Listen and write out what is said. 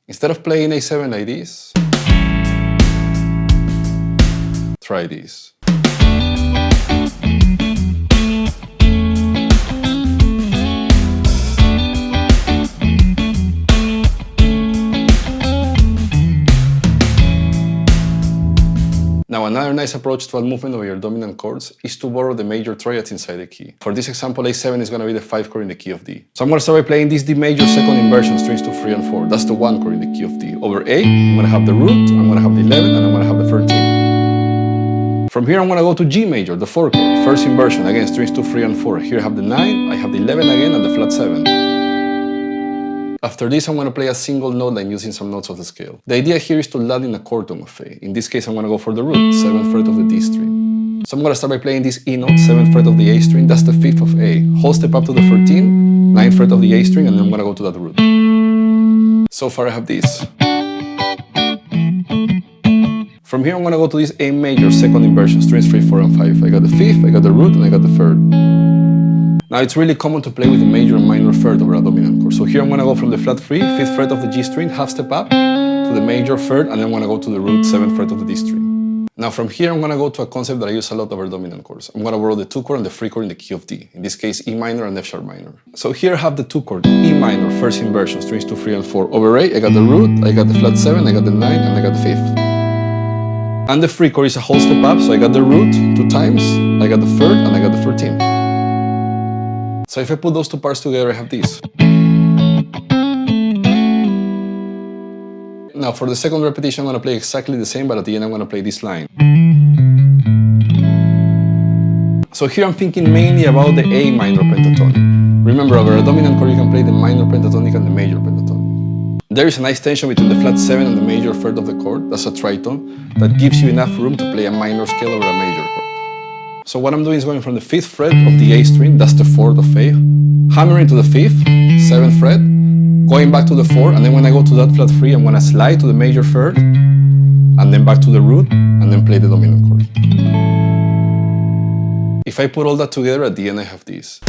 Instead of playing A7 like this, try this. Now, another nice approach to add movement over your dominant chords is to borrow the major triads inside the key. For this example, A7 is going to be the 5 chord in the key of D. So I'm going to start by playing this D major second inversion, strings 2, 3, and 4. That's the 1 chord in the key of D. Over A, I'm going to have the root, I'm going to have the 11, and I'm going to have the 13. From here, I'm going to go to G major, the 4 chord, first inversion, again, strings 2, 3, and 4. Here I have the 9, I have the 11 again, and the flat 7. After this, I'm going to play a single note line using some notes of the scale. The idea here is to land in a chord tone of A. In this case, I'm going to go for the root, 7th fret of the D string. So I'm going to start by playing this E note, 7th fret of the A string, that's the 5th of A. Whole step up to the 13, 9th fret of the A string, and then I'm going to go to that root. So far I have this. From here, I'm going to go to this A major second inversion, strings 3, 4, and 5. I got the 5th, I got the root, and I got the 3rd. Now, it's really common to play with the major and minor 3rd over a dominant chord. So here I'm going to go from the flat 3, 5th fret of the G string, half step up to the major 3rd, and then I'm going to go to the root, 7th fret of the D string. Now from here, I'm going to go to a concept that I use a lot over dominant chords. I'm going to borrow the 2 chord and the 3 chord in the key of D. In this case, E minor and F sharp minor. So here I have the 2 chord, E minor, first inversion, strings 2, 3, and 4. Over A, I got the root, I got the flat 7, I got the 9, and I got the 5th. And the 3 chord is a whole step up, so I got the root 2 times, I got the 3rd, and I got the 13th. So if I put those two parts together, I have this. Now for the second repetition, I'm going to play exactly the same, but at the end I'm going to play this line. So here I'm thinking mainly about the A minor pentatonic. Remember, over a dominant chord you can play the minor pentatonic and the major pentatonic. There is a nice tension between the flat 7 and the major 3rd of the chord, that's a tritone, that gives you enough room to play a minor scale over a major chord. So what I'm doing is going from the 5th fret of the A string, that's the 4th of A, hammering to the 5th, 7th fret, going back to the 4, and then when I go to that flat 3, I'm going to slide to the major 3rd, and then back to the root, and then play the dominant chord. If I put all that together, at the end I have this.